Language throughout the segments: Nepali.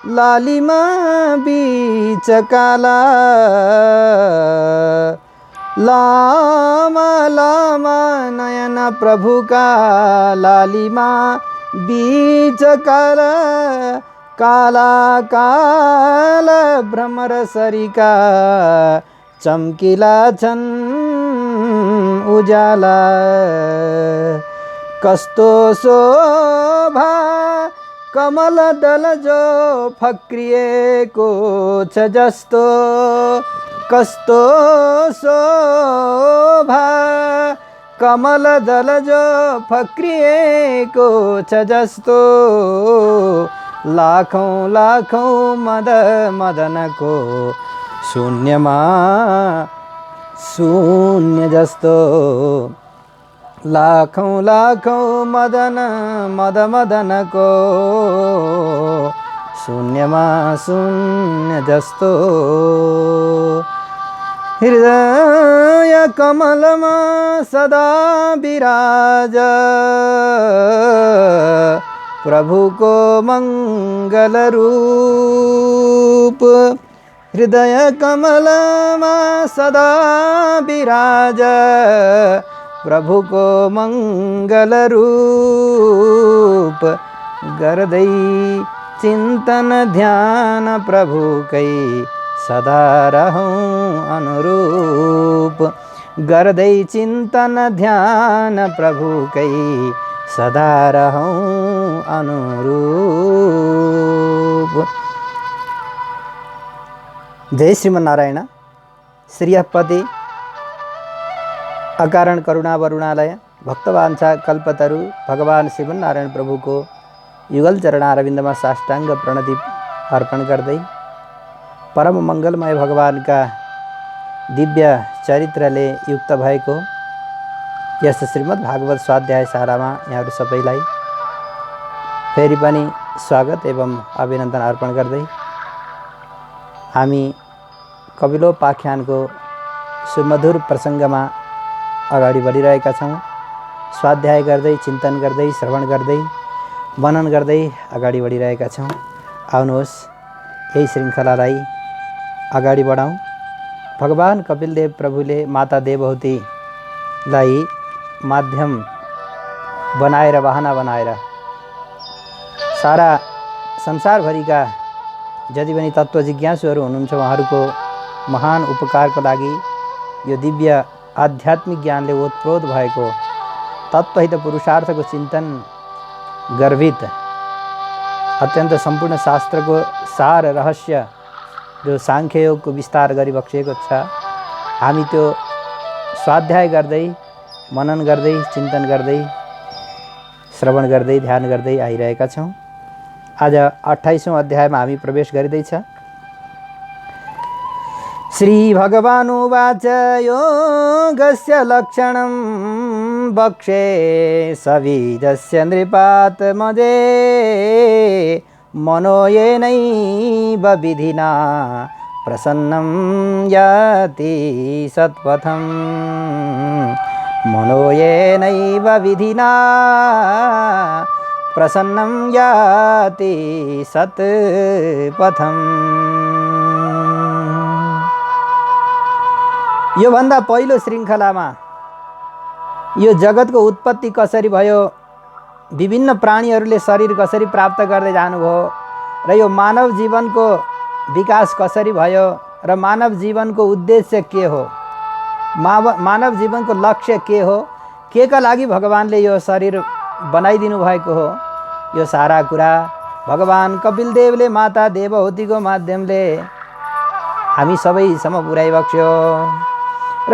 लालिमा बीच काला लामा लामा नयन प्रभु का लालिमा बीच काला काला काला भ्रमर सरिका चम्किला छन् उजाला कस्तो शोभा कमल दल जो फक्रिएको छ जस्तो कस्तो शोभा कमल दल जो फक्रिएको छ जस्तो लाखौं लाखौं मदनको शून्यमा शून्य जस्तो लाखौं लाखौं मदनको शून्यमा शून्य जस्तो हृदय कमलमा सदा विराज प्रभुको मंगल रूप हृदय कमलमा सदा विराज प्रभुको मंगल रूप गर्दै चिंतन ध्यान प्रभुकै सदा रहूं अनुरूप गर्दै चिंतन ध्यान प्रभुकै सदा रहूं अनुरूप। जय श्रीमन्नारायण। श्रीयपति अकारण करुणा वरुणालय भक्तवांछा कल्पतरु भगवान श्रीमन्नारायण प्रभु को युगल चरणारविंद में साष्टांग प्रणति अर्पण गर्दै परम मंगलमय भगवान का दिव्य चरित्रले युक्त भएको यस श्रीमद् भागवत स्वाध्याय सारामा यहाँहरु सबैलाई फेरि पनि स्वागत एवं अभिनन्दन अर्पण गर्दै हामी कपिलोपाख्यानको सुमधुर प्रसंगमा अगाडि बढिरहेका छौं। स्वाध्याय गर्दै चिन्तन गर्दै श्रवण गर्दै मनन गर्दै अगाडि बढिरहेका छौं। आउनुहोस् यही श्रृंखलालाई अगाडि बढाउँ। भगवान कपिलदेव प्रभुले माता देवहूतिलाई माध्यम बनाएर वाहना बनाएर सारा संसारभरिका जति पनि तत्त्व जिज्ञासुहरू हुनुहुन्छ उहाँहरूको महान उपकारको लागि यो दिव्य आध्यात्मिक ज्ञानले ओतप्रोत भएको तत्त्वहित पुरुषार्थको चिन्तन गर्भित अत्यन्त सम्पूर्ण शास्त्रको सार रहस्य जो सांख्य योगको विस्तार गरी बक्सिएको छ हामी त्यो स्वाध्याय गर्दै मनन गर्दै चिन्तन गर्दै श्रवण गर्दै ध्यान गर्दै आइरहेका छौं। आज 28औं अध्यायमा हामी प्रवेश गरिदैछ। श्री भगवानुवाच योगस्य लक्षणं वक्षे सवीजस्य नृपात्मजे मनो येनैव विधिना प्रसन्नं याति सत्पथं मनो येनैव विधिना प्रसन्नं याति सत्पथम्। यो भन्दा पहिलो श्रृंखलामा यो जगतको उत्पत्ति कसरी भयो, विभिन्न प्राणीहरूले शरीर कसरी प्राप्त गर्दै जानुभयो र यो मानव जीवनको विकास कसरी भयो र मानव जीवनको उद्देश्य के हो, मानव जीवनको लक्ष्य के हो, के का लागि भगवानले यो शरीर बनाइदिनु भएको हो, यो सारा कुरा भगवान कपिलदेवले माता देवहूतिको माध्यमले हामी सबैसम्म पुर्याइबक्स्यो। र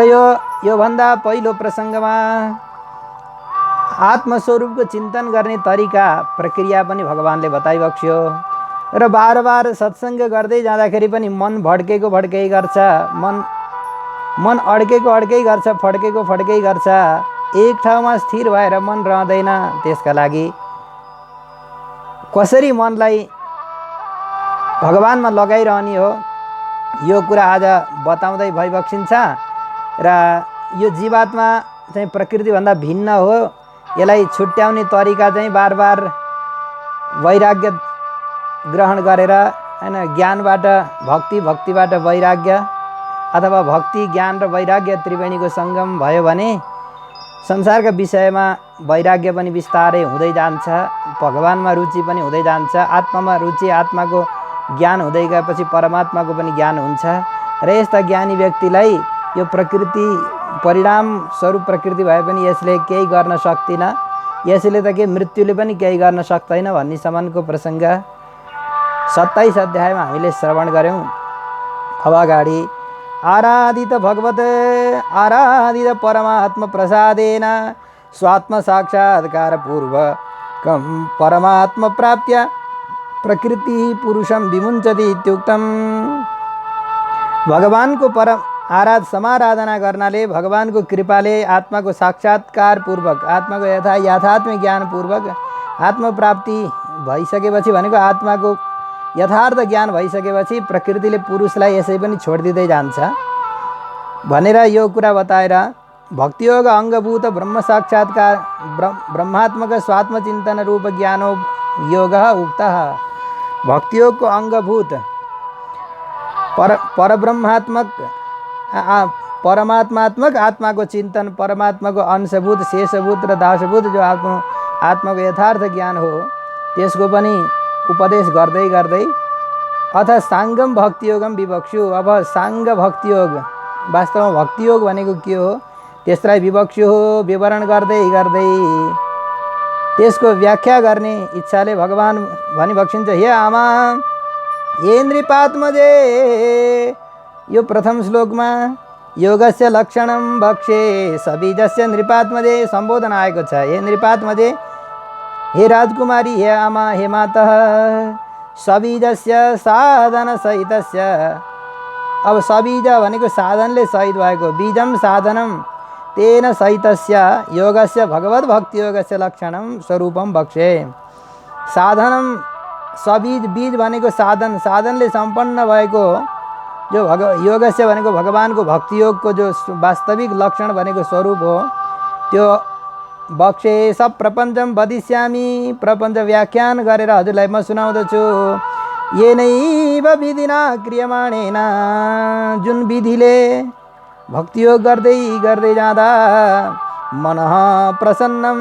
यो भन्दा पहिलो प्रसंगमा आत्मस्वरूपको चिन्तन गर्ने तरिका प्रक्रिया पनि भगवानले बताइबक्स्यो र बार बार सत्संग गर्दै जाँदाखेरि पनि मन भड्केको भड्कै गर्छ, मन अड्केको अड्कै गर्छ, फड्केको फड्कै गर्छ, एक ठाउँमा स्थिर भएर मन रहँदैन। त्यसका लागि कसरी मनलाई भगवानमा लगाइरहने हो यो कुरा आज बताउँदै भइबक्सिन्छ। र यो जीवात्मा चाहिँ प्रकृति भन्दा भिन्न हो, यसलाई छुट्याउने तरिका चाहिँ बार बार वैराग्य ग्रहण गरेर हैन ज्ञानबाट भक्ति, भक्तिबाट वैराग्य अथवा भक्ति, ज्ञान र वैराग्य त्रिवेणीको सङ्गम भयो भने संसारका विषयमा वैराग्य पनि बिस्तारै हुँदै जान्छ, भगवानमा रुचि पनि हुँदै जान्छ, आत्मामा रुचि, आत्माको ज्ञान हुँदै गएपछि परमात्माको पनि ज्ञान हुन्छ। र यस्ता ज्ञानी व्यक्तिलाई यो प्रकृति परिणाम स्वरूप प्रकृति भए पनि यसले केही गर्न सक्दिन, यसले त के मृत्युले पनि केही गर्न सक्दैन भन्ने सम्मको प्रसङ्ग 27 अध्यायमा हामीले श्रवण गऱ्यौँ। अब अगाडि आराधित भगवत आराधित परमात्म प्रसादेन स्वात्म साक्षात्कार पूर्वकं परमात्म प्राप्त्या प्रकृति पुरुषं विमुञ्चति इत्युक्तम्। भगवानको समाराधना गर्नाले, भगवानको कृपाले आत्माको साक्षात्कार पूर्वक, आत्माको यथात्म ज्ञान पूर्वक आत्मप्राप्ति भइसकेपछि भनेको आत्माको यथार्थ ज्ञान भइसकेपछि प्रकृतिले पुरुषलाई यसै पनि छोडिदिँदै जान्छ भनेर यो कुरा बताएर भक्तियोग अङ्गभूत ब्रह्म साक्षात्कार ब्रह्मात्मक स्वात्मचिन्तन रूप ज्ञानो योगः उक्तः। भक्तियोगको अङ्गभूत परब्रह्मात्मक परमात्मात्मक आत्माको चिन्तन, परमात्माको अंशभूत, शेषभूत र दासभूत जो आत्माको यथार्थ ज्ञान हो त्यसको पनि उपदेश गर्दै गर्दै अथ साङ्गम भक्तियोगम विवक्षु। अब साङ्ग भक्तियोग, वास्तवमा भक्तियोग भनेको के हो त्यसलाई विवक्षु हो, विवरण गर्दै गर्दै त्यसको व्याख्या गर्ने इच्छाले भगवान भनी बक्सिन्छ। हे आमा, हे नृपात्मजे, यो प्रथम श्लोकमा योगस्य लक्षणम भक्षे सबीजस्य नृपात्मजे सम्बोधन आएको छ। हे नृपात्मजे, हे राजकुमारी, हे आमा, हे मातः, सबीजस्य साधन सहितस्य। अब सबीज भनेको साधनले सहित भएको, बीजम साधनम तेन सहितस्य योगस्य भगवत भक्ति योगस्य लक्षणम स्वरूपम भक्षे। साधनम सबीज, बीज भनेको साधन, साधनले सम्पन्न भएको जो योगस्य भनेको भगवानको भक्ति योगको जो वास्तविक लक्षण भनेको स्वरूप हो त्यो बक्से सब प्रपञ्चम वदिष्यामि, प्रपञ्च व्याख्यान गरेर हजुरलाई म सुनाउँदछु। येनैव विधिना क्रियमाणेन, जुन विधिले भक्तियोग गर्दै गर्दै जाँदा मनः प्रसन्नम,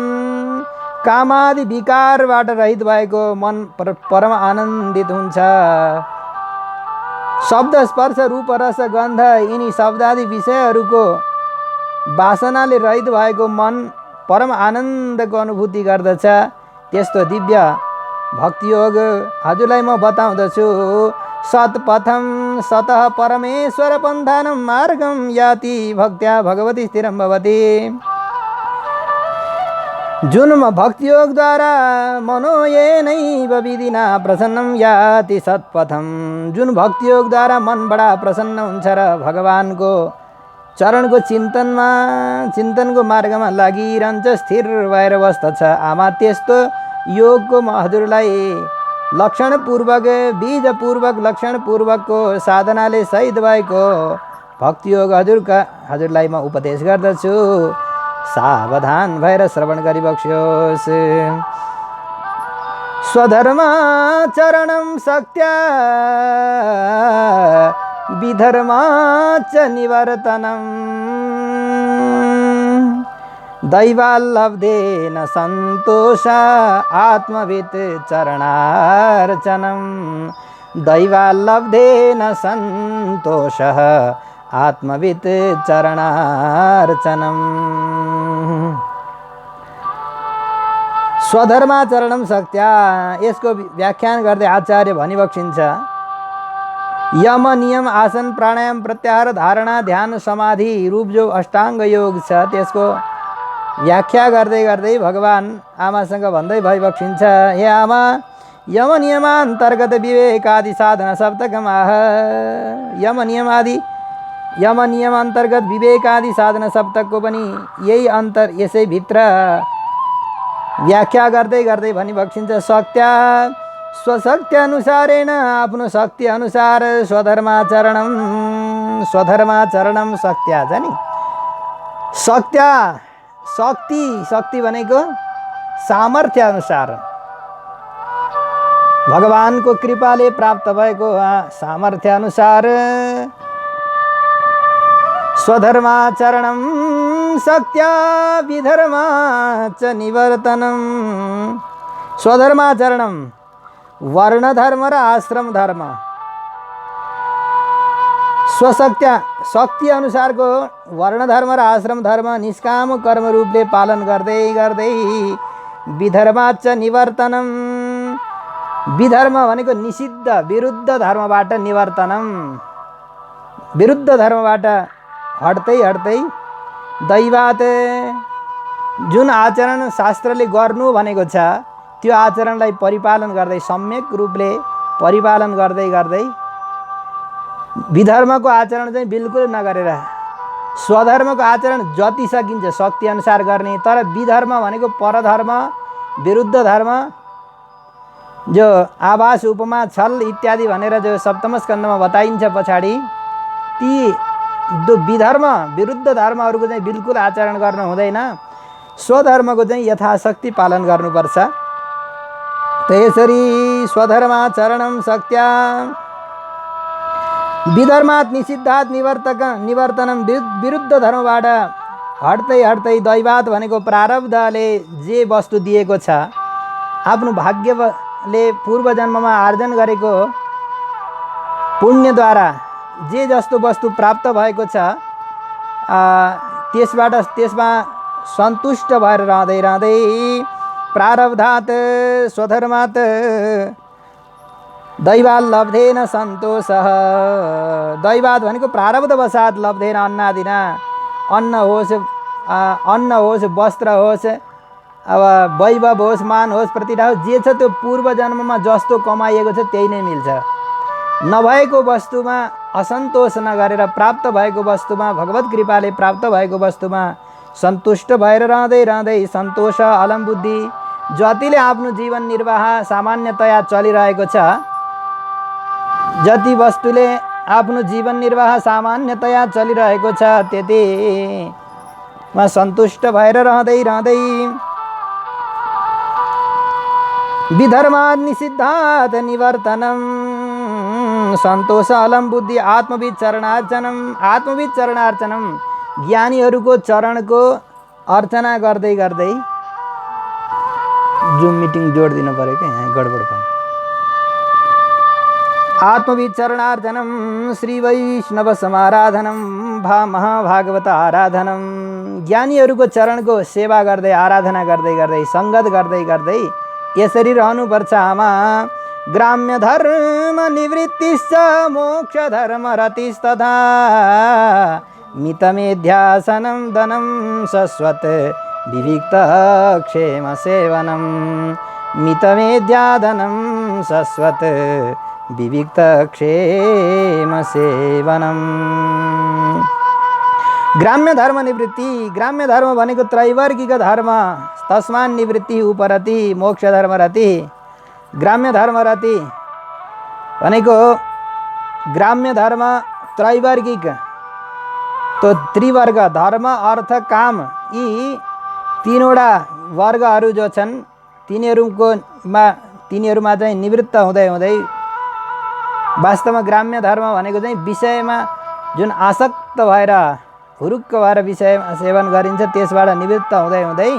कामादि विकारबाट रहित भएको मन परम आनन्दित हुन्छ। शब्द स्पर्श रूप रस गन्ध यिनी शब्दादि विषयहरूको वासनाले रहित भएको मन परम आनन्दको अनुभूति गर्दछ। त्यस्तो दिव्य भक्तियोग हजुरलाई म बताउँदछु। सत्पथम सतः परमेश्वर पन्थानं मार्गम याति भक्त्या भगवती स्थिरं भवति। जुन भक्तियोगद्वारा मनोयेनैव विधिना प्रसन्नं याति सत्पथम, जुन भक्तियोगद्वारा मन बडा प्रसन्न हुन्छ र भगवानको चरणको चिन्तनको मार्गमा लागिरहन्छ, स्थिर भएर बस्दछ। आमा, त्यस्तो योगको म हजुरलाई लक्षणपूर्वक, बीजपूर्वक, लक्षणपूर्वकको साधनाले सहित भएको भक्तियोग हजुरलाई म उपदेश गर्दछु। सावधान भएर श्रवण गरिबक्स्योस्। स्वधर्माचरणं शक्त्या विधर्माच निवर्तनम्, दैवाल्लब्धेन सन्तोष आत्मवित् चरणार्चनं, दैवाल्लब्धेन सन्तोषः आत्मवित् चरणार्चनं। स्वधर्माचरणं शक्त्या, यसको व्याख्यान गर्दै आचार्य भनिबक्सिन्छ। यम नियम आसन प्राणायाम प्रत्याहार धारणा ध्यान समाधि रूप जो अष्टाङ्ग योग छ त्यसको व्याख्या गर्दै गर्दै भगवान आमासँग भन्दै भइबक्सिन्छ। हे आमा, यम नियमान्तर्गत विवेकादि साधना सप्तकमाह। यम नियम अन्तर्गत विवेकादि साधना सप्तकको पनि यसै भित्र व्याख्या गर्दै गर्दै भनिबक्सिन्छ। शक्त्या, स्वशक्ति अनुसारेण, आफ्नो शक्ति अनुसार स्वधर्माचरणम शक्त्या छ नि। शक्त्या, शक्ति भनेको सामर्थ्य अनुसार, भगवानको कृपाले प्राप्त भएको सामर्थ्य अनुसार स्वधर्माचरणं शक्त्या विधर्मा च निवर्तनम। स्वधर्माचरणम वर्ण धर्म र आश्रम धर्म स्वशक्त्या शक्ति अनुसारको वर्ण धर्म र आश्रम धर्म निष्काम कर्म रूपले पालन गर्दै गर्दै विधर्मा च निवर्तनम। विधर्म भनेको निषिद्ध विरुद्ध धर्मबाट निवर्तनम, विरुद्ध धर्मबाट हट्दै हट्दै दैवात जुन आचरण शास्त्रले गर्नु भनेको छ त्यो आचरणलाई परिपालन गर्दै सम्यक रूपले परिपालन गर्दै गर्दै विधर्मको आचरण चाहिँ बिल्कुल नगरेर स्वधर्मको आचरण जति सकिन्छ शक्ति अनुसार गर्ने। तर विधर्म भनेको परधर्म विरुद्ध धर्म जो आभास उपमा छल इत्यादि भनेर जो सप्तम स्कन्धमा बताइन्छ पछाडि, ती विधर्म विरुद्ध धर्महरूको चाहिँ बिल्कुल आचरण गर्नु हुँदैन, स्वधर्मको चाहिँ यथाशक्ति पालन गर्नुपर्छ। त्यसरी स्वधर्माचरणं शक्त्या विधर्मात् निषिद्धात् निवर्तनम। विरुद्ध धर्मबाट हट्दै हट्दै दैवात भनेको प्रारब्धले जे वस्तु दिएको छ आफ्नो भाग्यले पूर्व जन्ममा आर्जन गरेको पुण्यद्वारा जे जस्तो वस्तु प्राप्त भएको छ त्यसमा सन्तुष्ट भएर रहँदै रहँदै प्रारब्धात् स्वधर्मात् दैवाल लब्धेन सन्तोषः। दैवात भनेको प्रारब्धवशात् लब्धेन अन्नादिना, अन्न होस् वस्त्र होस् अब वैभव होस् मान होस् प्रतिष्ठा होस् जे छ त्यो पूर्व जन्ममा जस्तो कमाइएको छ त्यही नै मिल्छ। नभएको वस्तुमा असन्तोष नगरेर प्राप्त भएको वस्तुमा भगवत कृपाले प्राप्त भएको वस्तुमा सन्तुष्ट भएर रहँदै रहँदै सन्तोष अलम बुद्धि जतिले आफ्नो जीवन निर्वाह सामान्यतया चलिरहेको छ, जति वस्तुले आफ्नो जीवन निर्वाह सामान्यतया चलिरहेको छ त्यतिमा सन्तुष्ट भएर रहँदै रहँदै विधर्मात् निषिद्धात् निवर्तनम सन्तोष अलम बुद्धि आत्मविद चरणार्चनम। ज्ञानीहरूको चरणको अर्चना गर्दै गर्दै जुम मिटिङ जोडिदिनु पऱ्यो क्या, यहाँ गडबड भयो। आत्मविद चरणार्चनम श्री वैष्णव समाराधनम महाभागवत आराधनम। ज्ञानीहरूको चरणको सेवा गर्दै आराधना गर्दै गर्दै सङ्गत गर्दै गर्दै यसरी रहनुपर्छ। आमा ग्राम्य धर्म निवृत्तिश्च मोक्ष धर्म रतिस्तथा मितमेध्यासनं धनं शश्वत विविक्त क्षेम सेवनम। मितमेध्याधनं शश्वत विविक्त क्षेम सेवनम। ग्राम्य धर्म निवृत्ति, ग्राम्य धर्म भनेको त्रैवर्गिक धर्म, तस्मान् निवृत्ति उपरति मोक्ष धर्म रति। ग्राम्य धर्म रति भनेको ग्राम्य धर्म त्रैवर्गिक तो त्रिवर्ग धर्म अर्थ काम यी तीनवटा वर्गहरू जो छन् तिनीहरूमा चाहिँ निवृत्त हुँदै हुँदै वास्तवमा ग्राम्य धर्म भनेको चाहिँ विषयमा जुन आसक्त भएर हुरुक्क भएर विषय सेवन गरिन्छ त्यसबाट निवृत्त हुँदै हुँदै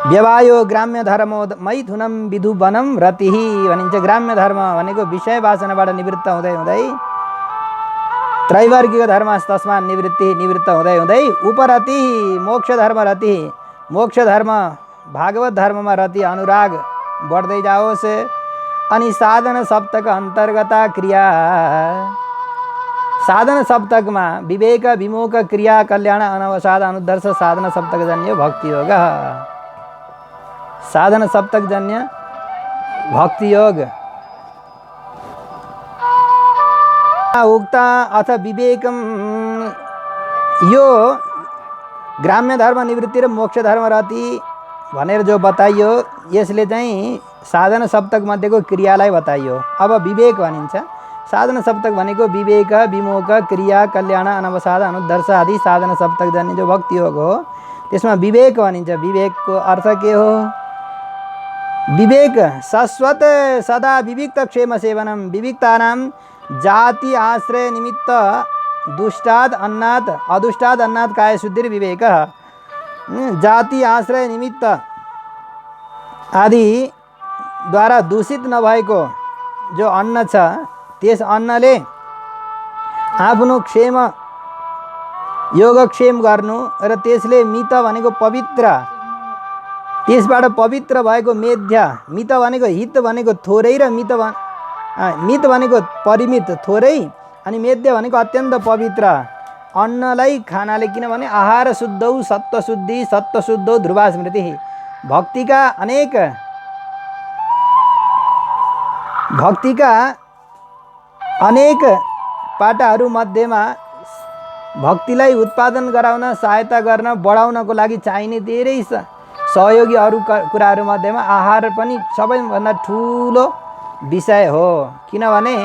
व्यवायो ग्राम्य धर्म मैथुनम विधुवनम रतिहि भनिन्छ। ग्राम्य धर्म भनेको विषय वासनाबाट निवृत्त हुँदै हुँदै त्रैवर्गिक धर्म तस्मात् निवृत्त हुँदै हुँदै उपरति मोक्ष धर्म रति। मोक्ष धर्म भागवत धर्ममा रति अनुराग बढ्दै जाओस्। अनि साधन सप्तक अन्तर्गता क्रिया, साधन सप्तकमा विवेक विमोक क्रिया कल्याण अनवसाद अनुदर्श साधन सप्तक जन्य भक्ति योग। साधन सप्तक जन्य भक्ति योग उक्ता अथ विवेकम। यो ग्राम्य धर्म निवृत्ति र मोक्ष धर्म रति भनेर जो बताइयो यसले चाहिँ साधन सप्तक मध्येको क्रियालाई बताइयो। अब विवेक भनिन्छ। साधन सप्तक भनेको विवेक विमोक क्रिया कल्याण अनवसाद अनुदर्श आदि साधन सप्तक जन्य जो भक्ति योग हो त्यसमा विवेक भनिन्छ। विवेकको अर्थ के हो? विवेक शाश्वत सदा विविक्त क्षेम सेवनम विविक्तानां जाति आश्रय निमित्त दुष्टाद अन्नात् अदुष्टाद अन्नात् काय शुद्धिर विवेक। जाति आश्रय निमित्त आदि द्वारा दूषित नभएको जो अन्न छ त्यस अन्नले आफ्नो क्षेम योगक्षेम गर्नु र त्यसले मित भनेको पवित्र, त्यसबाट पवित्र भएको मेध्य, मित भनेको हित भनेको थोरै र मित भनेको परिमित थोरै अनि मेध्य भनेको अत्यन्त पवित्र अन्नलाई खानाले, किनभने आहार शुद्धौ सत्त्वशुद्धि सत्त्वशुद्धौ ध्रुवा स्मृति। भक्तिका अनेक पाटाहरू मध्येमा भक्तिलाई उत्पादन गराउन सहायता गर्न बढाउनको लागि चाहिने धेरै सहयोगी अरू कुराहरू मध्येमा आहार पनि सबैभन्दा ठुलो विषय हो। किनभने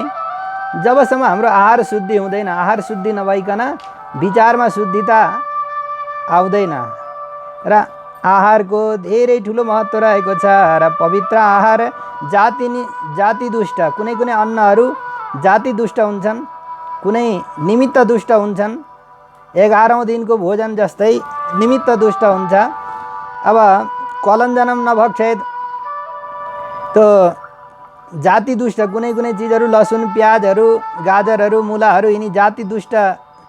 जबसम्म हाम्रो आहार शुद्धि हुँदैन, आहार शुद्धि नभइकन विचारमा शुद्धिता आउँदैन र आहारको धेरै ठुलो महत्त्व रहेको छ। र पवित्र आहार जाति दुष्ट, कुनै कुनै अन्नहरू जाति दुष्ट हुन्छन्, कुनै निमित्त दुष्ट हुन्छन्। 11औं दिनको भोजन जस्तै निमित्त दुष्ट हुन्छ। अब कलञ्जनम नभक्षेत तो जाति दुष्ट कुनै कुनै चिजहरू लसुन प्याजहरू गाजरहरू मुलाहरू यिनी जाति दुष्ट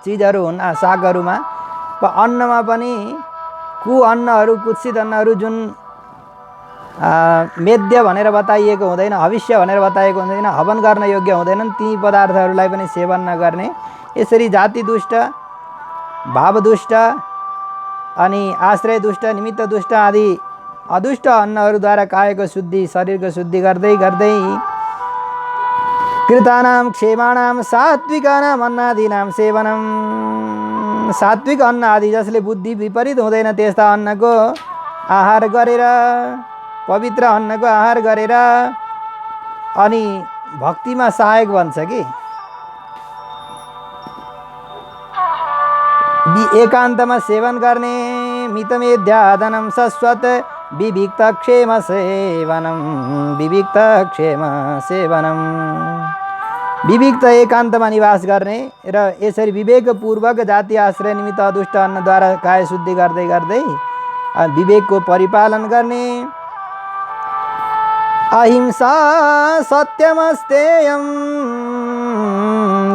चिजहरू हुन् सागहरूमा। अन्नमा पनि अन्नहरू कुत्सित अन्नहरू जुन मेध्य भनेर बताइएको हुँदैन, हविष्य भनेर बताइएको हुँदैन, हवन गर्न योग्य हुँदैनन्, ती पदार्थहरूलाई पनि सेवन नगर्ने। यसरी जाति दुष्ट, भाव दुष्ट अनि आश्रय दुष्ट, निमित्त दुष्ट आदि अदुष्ट अन्नहरूद्वारा कायको शुद्धि, शरीरको शुद्धि गर्दै गर्दै कृतानां क्षेमाणां सात्विकानां अन्नादीनां सेवनम, सात्विक अन्न आदि जसले बुद्धि विपरीत हुँदैन त्यस्ता अन्नको आहार गरेर, पवित्र अन्नको आहार गरेर अनि भक्तिमा सहायक बन्छ कि। एकान्तमा सेवन गर्ने मितमेध्यादनं शाश्वत विविक्त क्षेम सेवनम, विविक्त क्षेम सेवनम। विविक्त एकान्तमा निवास गर्ने र यसरी विवेकपूर्वक जाति आश्रय निमित्त अदुष्ट अन्नद्वारा काय शुद्धि गर्दै गर्दै विवेकको परिपालन गर्ने। अहिंसा सत्यमस्तेयं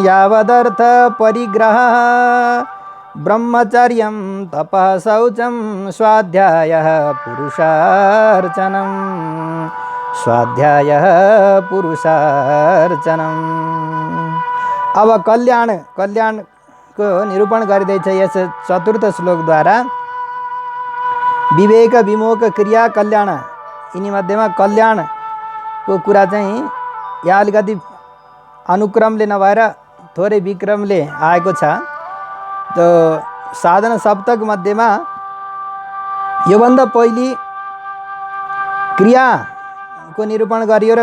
यावदर्थ परिग्रह ब्रह्मचर्यं तपः शौचं स्वाध्यायः पुरुषार्चनं, स्वाध्यायः पुरुषार्चनं। अब कल्याणको निरूपण गरिँदैछ यस चतुर्थ श्लोकद्वारा। विवेक विमोक क्रिया कल्याण, यिनी मध्येमा कल्याणको कुरा चाहिँ यहाँ अलिकति अनुक्रमले नभएर थोरै विक्रमले आएको छ। तो साधना सप्तक मध्येमा योभन्दा पहिले क्रियाको निरूपण गरियो र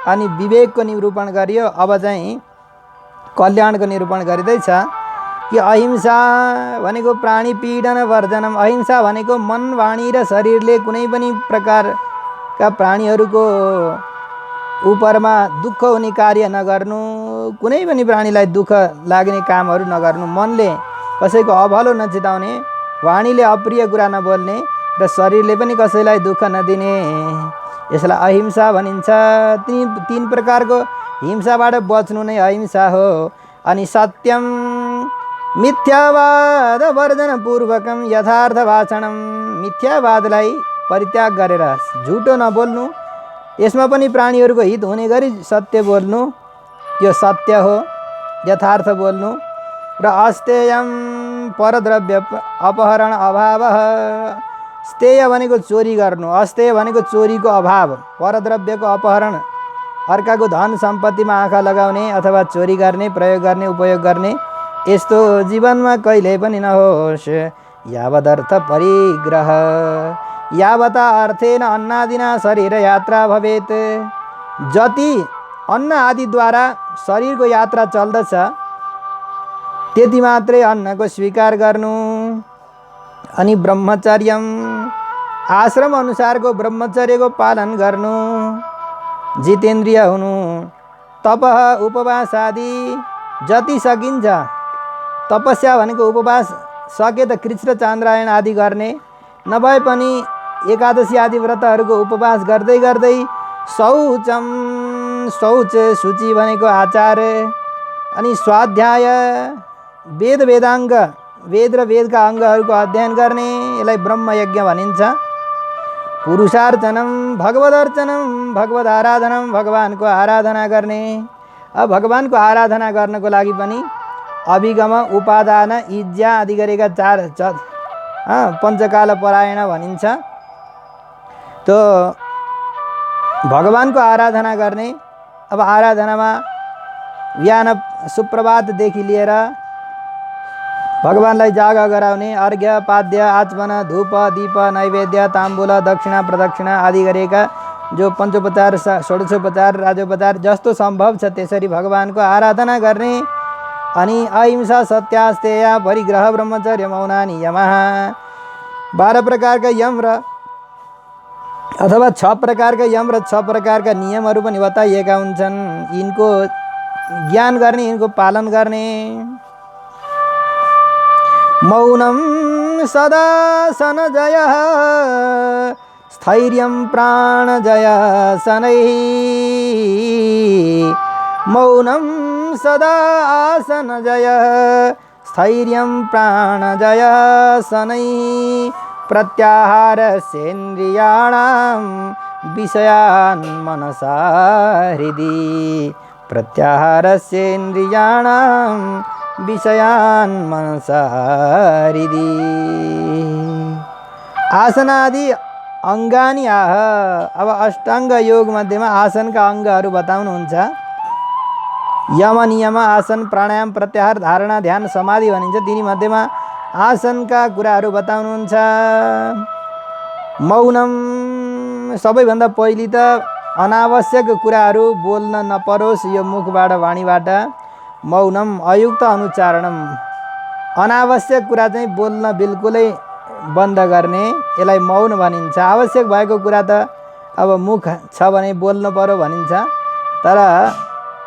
अनि विवेकको निरूपण गरियो। अब चाहिँ कल्याणको निरूपण गरिँदैछ कि अहिंसा भनेको प्राणी पीडन वर्जनम। अहिंसा भनेको मन वाणी र शरीरले कुनै पनि प्रकारका प्राणीहरूको उपरमा दुःख हुने कार्य नगर्नु, कुनै पनि प्राणीलाई दुःख लाग्ने कामहरू नगर्नु, मनले कसैको अभलो नचिताउने, वाणीले अप्रिय कुरा नबोल्ने र शरीरले पनि कसैलाई दुःख नदिने, यसलाई अहिंसा भनिन्छ। तीन प्रकारको हिंसाबाट बच्नु नै अहिंसा हो। अनि सत्यम मिथ्यावाद वर्जन पूर्वकम यथार्थ भाषणम, मिथ्यावादलाई परित्याग गरेर झुटो नबोल्नु, यसमा पनि प्राणीहरूको हित हुने गरी सत्य बोल्नु, यो सत्य हो, यथार्थ बोल्नु। र अस्तेयम परद्रव्य अपहरण अभाव, स्तेय भनेको चोरी गर्नु, अस्तेय भनेको चोरीको अभाव, परद्रव्यको अपहरण अर्काको धन सम्पत्तिमा आँखा लगाउने अथवा चोरी गर्ने, प्रयोग गर्ने, उपयोग गर्ने, यस्तो जीवनमा कहिले पनि नहोस्। यावदर्थ परिग्रह यावता अर्थेन अन्नादिना शरीर यात्रा भवेत्, जति अन्न आदिद्वारा शरीरको यात्रा चल्दछ त्यति मात्रै अन्नको स्वीकार गर्नु। अनि ब्रह्मचर्यम आश्रम अनुसारको ब्रह्मचर्यको पालन गर्नु, जितेन्द्रिय हुनु, तप उपवास आदि जति सकिन्छ। तपस्या भनेको उपवास सके त कृष्ण चान्द्रायण आदि गर्ने, नभए पनि एकादशी आदि व्रतहरूको उपवास गर्दै गर्दै शौचम, शौच सूची भनेको आचार, अनि स्वाध्याय वेद वेदाङ्ग, वेद र वेदका अङ्गहरूको अध्ययन गर्ने, यसलाई ब्रह्मयज्ञ भनिन्छ। पुरुषार्चनम भगवदर्चनम, भगवद आराधनम, भगवानको आराधना गर्ने। अब भगवानको आराधना गर्नको लागि पनि अभिगम, उपादान, इज्जा आदि गरेका चार पञ्चकाल परायण भनिन्छ। तो भगवानको आराधना गर्ने। अब आराधनामा बिहान सुप्रभातदेखि लिएर भगवानलाई जागा गराउने, अर्घ्य, पाद्य, आचमन, धूप, दीप, नैवेद्य, ताम्बूल, दक्षिणा, प्रदक्षिणा आदि गरेका जो पञ्चोपचार, षोडशोपचार, राजोपचार जस्तो सम्भव छ त्यसरी भगवानको आराधना गर्ने। अनि अहिंसा, सत्यास्तेय, परिग्रह, ब्रह्मचर्य, मौन, नियमः 12 प्रकारका यम र अथवा 6 प्रकारका यम र 6 प्रकारका नियमहरू पनि बताइएका हुन्छन्। यिनको ज्ञान गर्ने, यिनको पालन गर्ने। मौनम सदा सनजय, स्थैर्यं प्राणजय शनैः। मौनम सदा आसनजय, स्थैर्यं प्राणजय शनैः। प्रत्याहारस्येन्द्रियाणां विषयान् मनसा हृदि। प्रत्याहारस्येन्द्रियाणां विषयान् मनसा हृदि। आसनादि अङ्गानि आह। अब अष्टाङ्ग योग मध्येमा आसनका अङ्गहरू बताउनुहुन्छ। यम, नियम, आसन, प्राणायाम, प्रत्याहार, धारणा, ध्यान, समाधि भनिन्छ। तिनी मध्येमा आसनका कुराहरू बताउनुहुन्छ। मौनम, सबैभन्दा पहिले त अनावश्यक कुराहरू बोल्न नपरोस् यो मुखबाट, वाणीबाट। मौनम अयुक्त अनुच्चारणम, अनावश्यक कुरा चाहिँ बोल्न बिल्कुलै बन्द गर्ने, यसलाई मौन भनिन्छ। आवश्यक भएको कुरा त अब मुख छ भने बोल्नु पर्यो भनिन्छ, तर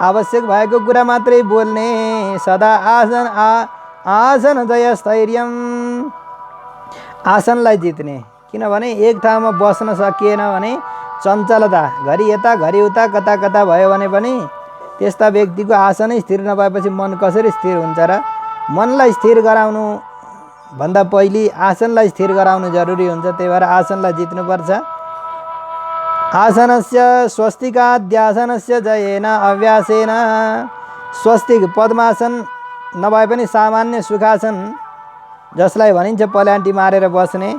आवश्यक भएको कुरा मात्रै बोल्ने। सदा आसन आसन जय स्थैर्यम, आसनलाई जित्ने। किनभने एक ठाउँमा बस्न सकिएन भने चञ्चलता, घरि यता घरि उता कता कता भयो भने पनि त्यस्ता व्यक्तिको आसनै स्थिर नभएपछि मन कसरी स्थिर हुन्छ र? मनलाई स्थिर गराउनु भन्दा पहिले आसनलाई स्थिर गराउनु जरुरी हुन्छ। त्यही भएर आसनलाई जित्नुपर्छ। आसनस्य स्वस्तिकाध्यासनस्य जयेन अभ्यासेन, स्वस्तिक पद्मासन नभए पनि सामान्य सुखासन जसलाई भनिन्छ पल्यान्टी मारेर बस्ने,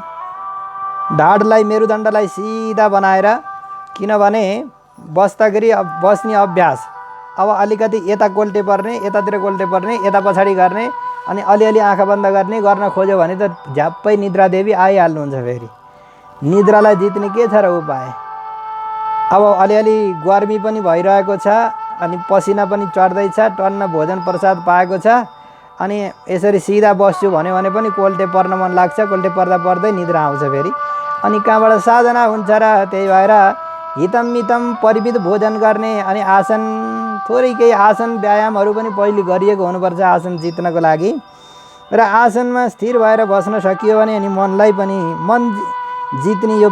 ढाडलाई, मेरुदण्डलाई सिधा बनाएर, किनभने बस्दाखेरि बस्ने अभ्यास। अब अलिकति यता कोल्टे पर्ने, यतातिर कोल्टे पर्ने, यता पछाडि गर्ने, अनि अलिअलि आँखा बन्द गर्न खोज्यो भने त झ्याप्पै निद्रा देवी आइहाल्नुहुन्छ। फेरि निद्रालाई जित्ने के छ र उपाय? अब अलिअलि गर्मी पनि भइरहेको छ, अनि पसिना पनि चढ्दैछ, टन्न भोजन प्रसाद पाएको छ, अनि यसरी सिधा बस्छु भन्यो भने पनि कोल्टे पर्न मन लाग्छ। कोल्टे पर्दा पर्दै निद्रा आउँछ फेरि। अनि कहाँबाट साधना हुन्छ र? त्यही भएर हितम मितम परिमित भोजन गर्ने, अनि आसन थोरै केही आसन व्यायामहरू पनि पहिले गरिएको हुनुपर्छ आसन जित्नको लागि। र आसनमा स्थिर भएर बस्न सकियो भने अनि मनलाई पनि, मन जित्ने यो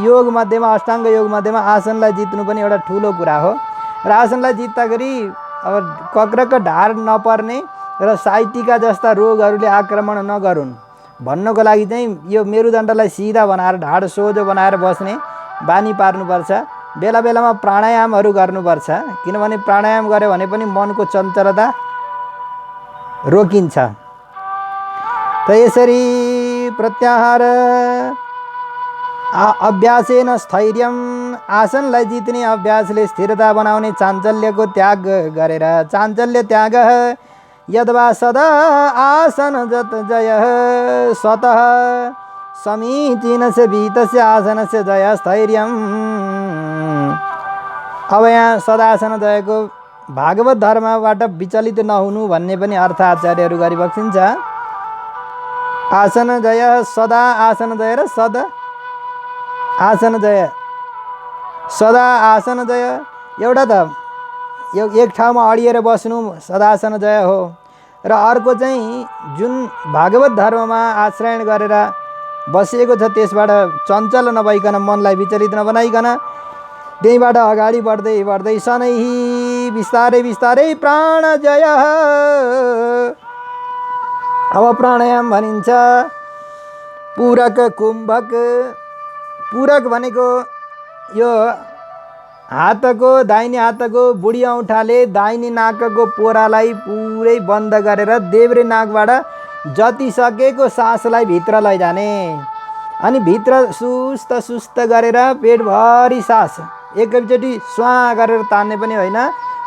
योग मध्येमा, अष्टाङ्ग योग मध्येमा आसनलाई जित्नु पनि एउटा ठुलो कुरा हो। र आसनलाई जित्दाखेरि अब कक्रक ढाड नपर्ने र साइटिका जस्ता रोगहरूले आक्रमण नगरून् भन्नको लागि चाहिँ यो मेरुदण्डलाई सिधा बनाएर, ढाड सोझो बनाएर बस्ने बानी पार्नुपर्छ। बेला बेलामा प्राणायामहरू गर्नुपर्छ, किनभने प्राणायाम गर्यो भने पनि मनको चञ्चलता रोकिन्छ। त यसरी प्रत्याहार अभ्यासेन स्थैर्यम, आसनलाई जित्ने अभ्यासले स्थिरता बनाउने, चाञ्चल्यको त्याग गरेर। चाञ्चल्य त्याग यद्वा सदा आसन जत जय स्वतः समीचीनस्य भीतस्य आसनस्य जय स्थैर्यम। अब यहाँ सदासन जयको भागवत धर्मबाट विचलित नहुनु भन्ने पनि अर्थ आचार्यहरू गरिबक्सिन्छ। आसन जय, सदा आसन जय र सद आसन जय, सदा आसन जय। एउटा त एक ठाउँमा अडिएर बस्नु सदासन जय हो, र अर्को चाहिँ जुन भागवत धर्ममा आश्रयण गरेर बसिएको छ त्यसबाट चञ्चल नभइकन, मनलाई विचलित नबनाइकन त्यहीबाट अगाडि बढ्दै बढ्दै शनैः बिस्तारै बिस्तारै प्राण जय। अब प्राणायाम भनिन्छ पूरक कुम्भक। पूरक भनेको यो हातको, दाहिने हातको बुढी औँठाले दाहिने नाकको पोरालाई पुरै बन्द गरेर देब्रे नाकबाट जति सकेको सासलाई भित्र लैजाने, अनि भित्र सुस्त सुस्त गरेर पेटभरि सास एकैचोटि स्वा गरेर तान्ने पनि होइन,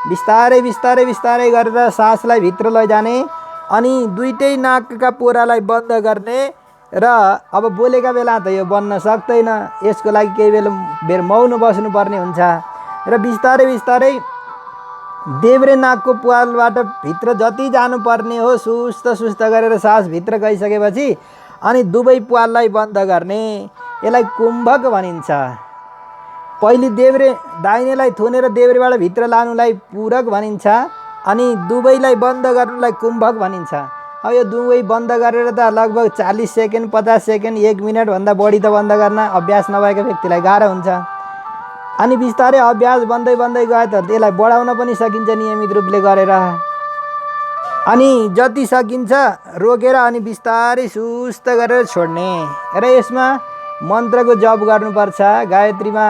बिस्तारै बिस्तारै बिस्तारै गरेर सासलाई भित्र लैजाने, अनि दुईटै नाकका पोरालाई बन्द गर्ने। र अब बोलेका बेला त यो बन्न सक्दैन, यसको लागि केही बेर मौन बस्नुपर्ने हुन्छ, र बिस्तारै बिस्तारै देब्रे नाकको प्वालबाट भित्र जति जानुपर्ने हो सुस्त सुस्त गरेर सास भित्र गइसकेपछि अनि दुवै प्वाललाई बन्द गर्ने, यसलाई कुम्भक भनिन्छ। पहिले दाहिनेलाई थुनेर देब्रेबाट भित्र लानुलाई पूरक भनिन्छ, अनि दुवैलाई बन्द गर्नुलाई कुम्भक भनिन्छ। अब यो दुवै बन्द गरेर त लगभग 40 सेकेन्ड 50 सेकेन्ड 1 मिनटभन्दा बढी त बन्द गर्न अभ्यास नभएको व्यक्तिलाई गाह्रो हुन्छ। अनि बिस्तारै अभ्यास बन्दै बन्दै गए त त्यसलाई बढाउन पनि सकिन्छ नियमित रूपले गरेर। अनि जति सकिन्छ रोकेर अनि बिस्तारै सुस्त गरेर छोड्ने। र यसमा मन्त्रको जप गर्नुपर्छ। गायत्रीमा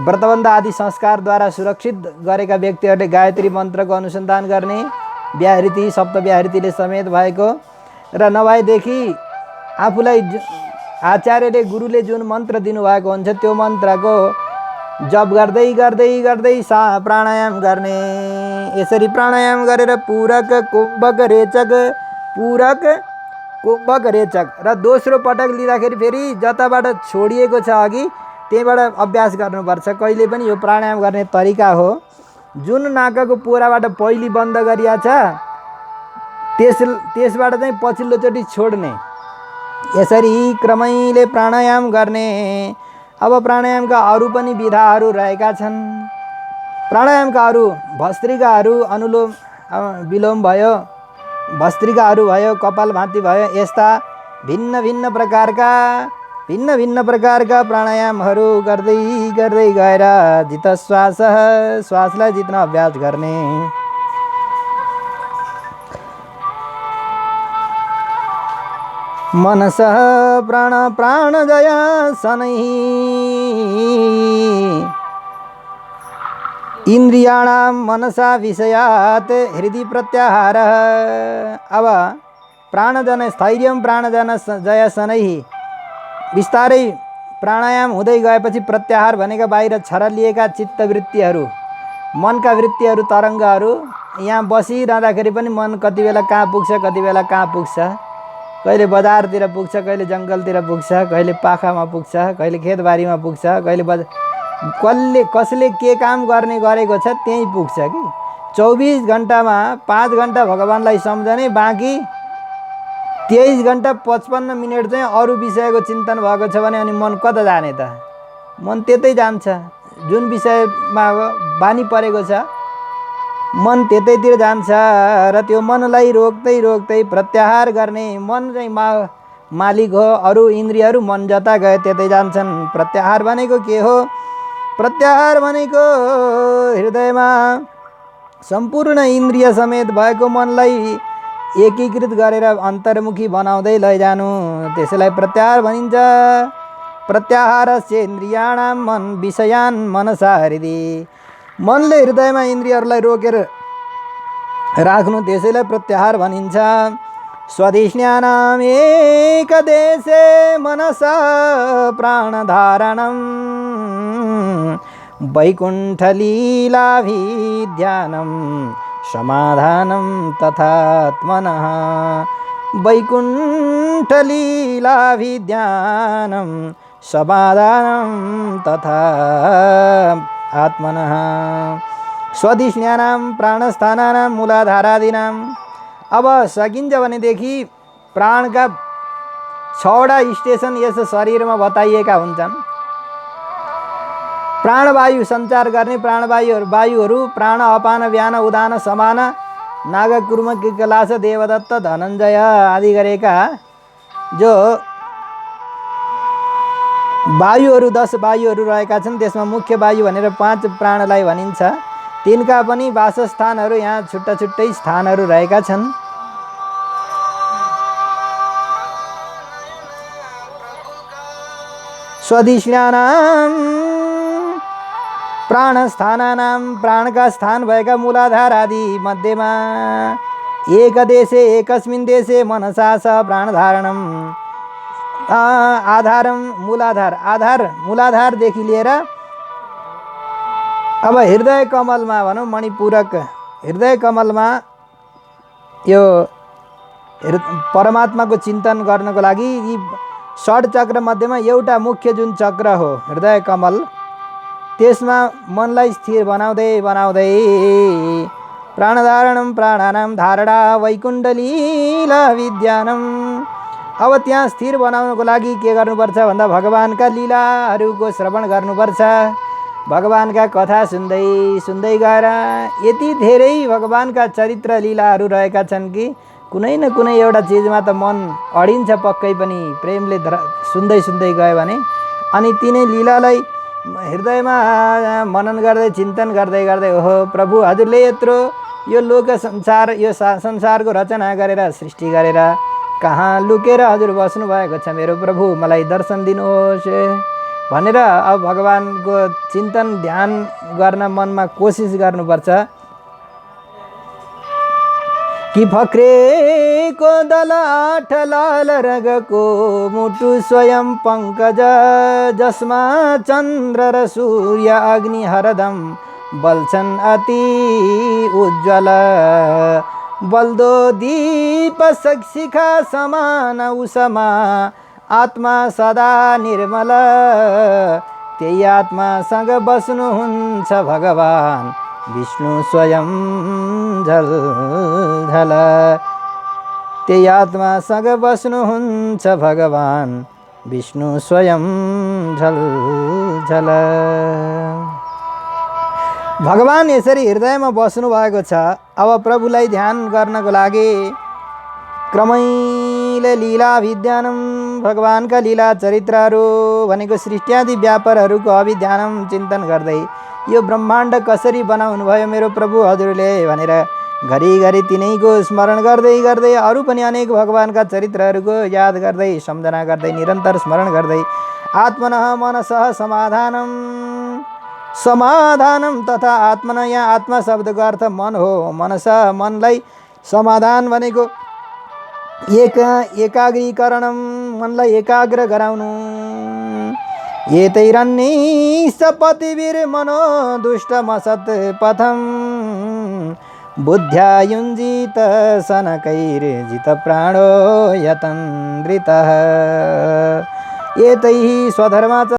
व्रतबन्ध आदि संस्कारद्वारा सुरक्षित गरेका व्यक्तिहरूले गायत्री मन्त्रको अनुसन्धान गर्ने, व्याहृति सप्त व्याहृतिले समेत भएको, र नभएदेखि आफूलाई आचार्यले गुरुले जुन मन्त्र दिनुभएको हुन्छ त्यो मन्त्रको जप गर्दै गर्दै गर्दै प्राणायाम गर्ने। यसरी प्राणायाम गरेर पूरक कुम्भक रेचक, पूरक कुम्भक रेचक। र दोस्रो पटक लिँदाखेरि फेरि जताबाट छोडिएको छ अघि त्यहीबाट अभ्यास गर्नुपर्छ। कहिले पनि यो प्राणायाम गर्ने तरिका हो, जुन नाकको पोराबाट पहिले बन्द गरिया छ त्यसबाट चाहिँ पछिल्लोचोटि छोड्ने, यसरी क्रमैले प्राणायाम गर्ने। अब प्राणायामका अरू पनि विधाहरू रहेका छन्। प्राणायामका अरू भस्त्रिकाहरू, अनुलोम विलोम भयो, भस्त्रिकाहरू भयो, कपालभाति भयो, यस्ता भिन्न भिन्न प्रकारका प्राणायामहरू गर्दै गर्दै गएर जित श्वासलाई जित्न अभ्यास गर्ने। मनसः प्राण जय शनैः इन्द्रियाणां मनसा विषयात् हृदि प्रत्याहारः। अब प्राणजन स्थैर्यं प्राणजन जय शनैः। बिस्तारै प्राणायाम हुँदै गएपछि प्रत्याहार भनेका बाहिर छरलिएका चित्तवृत्तिहरू, मनका वृत्तिहरू, तरङ्गहरू, यहाँ बसिरहँदाखेरि पनि मन कति बेला कहाँ पुग्छ, कति बेला कहाँ पुग्छ, कहिले बजारतिर पुग्छ, कहिले जङ्गलतिर पुग्छ, कहिले पाखामा पुग्छ, कहिले खेतबारीमा पुग्छ, कहिले कसले के काम गरेको छ त्यहीँ पुग्छ कि। 24 घन्टामा 5 घन्टा भगवान्लाई सम्झने, बाँकी 23 घन्टा 55 मिनट चाहिँ अरू विषयको चिन्तन भएको छ भने अनि मन कता जाने त? मन त्यतै जान्छ। जुन विषयमा बानी परेको छ मन त्यतैतिर जान्छ, र त्यो मनलाई रोक्दै रोक्दै प्रत्याहार गर्ने। मन चाहिँ मालिक हो, अरू इन्द्रियहरू मन जता गए त्यतै जान्छन्। प्रत्याहार भनेको के हो? प्रत्याहार भनेको हृदयमा सम्पूर्ण इन्द्रिय समेत भएको मनलाई एकीकृत गरेर अन्तर्मुखी बनाउँदै लैजानु, त्यसैलाई प्रत्याहार भनिन्छ। प्रत्याहारस्य इन्द्रियाणां मन विषयान् मनसा हृदि। मनले हृदयमा इन्द्रियहरूलाई रोकेर राख्नु, त्यसैलाई प्रत्याहार भनिन्छ। स्वधिष्ण्यानाम् एकदेशे मनसा प्राणधारणं वैकुण्ठलीलाभिध्यानं समाधानं तथात्मनः। वैकुण्ठलीलाभिध्यानं समाधानं तथा आत्मनः। स्वधिष्ण्यानां प्राणस्थानानां मूलाधारादीनां। अब सकिन्छ भनेदेखि प्राणका 6वटा स्टेसन यस शरीरमा बताइएका हुन्छन्। प्राणवायु सञ्चार गर्ने वायुहरू प्राण, अपान, व्यान, उदान, समान, नाग, कुर्म, किकलास, देवदत्त, धनञ्जय आदि गरेका जो वायुहरू 10 वायुहरू रहेका छन्। त्यसमा मुख्य वायु भनेर 5 प्राणलाई भनिन्छ। तिनका पनि वासस्थानहरू यहाँ छुट्टा छुट्टै स्थानहरू रहेका छन्। स्वधिष्ण्यानां प्राणस्थानानां प्राणका स्थान भएका मूलाधार आदि मध्येमा एक देशे एकस्मिन् देशे मनसा सह प्राणधारणम आधारम मूलाधारदेखि लिएर अब हृदय कमलमा भनौँ मणिपूरक हृदय कमलमा यो परमात्माको चिन्तन गर्नको लागि यी 6 चक्र मध्येमा एउटा मुख्य जुन चक्र हो हृदय कमल, त्यसमा मनलाई स्थिर बनाउँदै प्राणधारणम प्राणानां धारणा वैकुण्डलीला विद्यानम। अब त्यहाँ स्थिर बनाउनको लागि के गर्नुपर्छ भन्दा भगवानका लीलाहरूको श्रवण गर्नुपर्छ। भगवानका कथा सुन्दै गएर यति धेरै भगवानका चरित्र लीलाहरू रहेका छन् कि कुनै न कुनै एउटा चिजमा त मन अडिन्छ पक्कै पनि प्रेमले सुन्दै गयो भने। अनि तिनै लीलालाई हृदयमा मनन गर्दै चिन्तन गर्दै ओहो प्रभु हजुरले यत्रो यो लोक संसार यो संसारको रचना गरेर सृष्टि गरेर कहाँ लुकेर हजुर बस्नु भएको छ मेरो प्रभु, मलाई दर्शन दिनुहोस् भनेर अब भगवानको चिन्तन ध्यान गर्न मनमा कोसिस गर्नुपर्छ। कि फक्रेको दलाठ लाल रगको मुटु स्वयं पङ्कज जसमा चन्द्र र सूर्य अग्नि हरदम बल्छन् अति उज्ज्वल बल्दो दीप शिखा समान उसमा आत्मा सदा निर्मल त्यही आत्मासँग बस्नुहुन्छ भगवान विष्णु स्वयं झलझल। त्यही आत्मासँग बस्नुहुन्छ भगवान विष्णु स्वयं झलझल। भगवान यसरी हृदयमा बस्नु भएको छ। अब प्रभुलाई ध्यान गर्नको लागि क्रमैले लीला विद्यानम भगवानका लीला चरित्रहरू भनेको सृष्टिआदि व्यापारहरूको अभिध्यानम चिन्तन गर्दै यो ब्रह्माण्ड कसरी बनाउनु भयो मेरो प्रभु हजुरले भनेर घरिघरि तिनैको स्मरण गर्दै अरू पनि अनेक भगवानका चरित्रहरूको याद गर्दै सम्झना गर्दै निरन्तर स्मरण गर्दै आत्मनः मनसः समाधानम तथा आत्मना यहाँ आत्मा शब्दको अर्थ मन हो। मनसा मनलाई समाधान भनेको एकाग्रीकरणम मनलाई एकाग्र गराउनु। एतैरन्यैस्तपतिभिर मनो दुष्टमसत् पथम बुद्ध्या युञ्जित शनकैर्जित प्राणो यतन्द्रितः एतैः स्वधर्माचरण